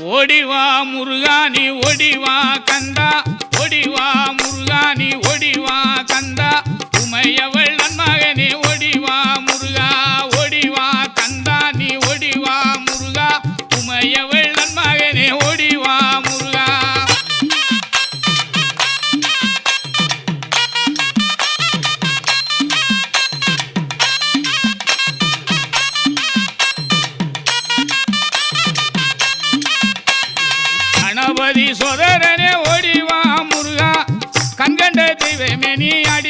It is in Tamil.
ஓடிவா முருகானி ஓடிவா கந்தா ஓடிவா முருகானி ஓடிவா கந்தா உமையவள் நன்மகனே ஓடிவா முருகா ஓடிவா கந்தா நீ ஓடிவா முருகா உமையவள் நன்மகனே ஓடிவா முருகா கணபதி சோதரனே ஓடிவா முருகா கண்கண்ட தெய்வமே நீ அடி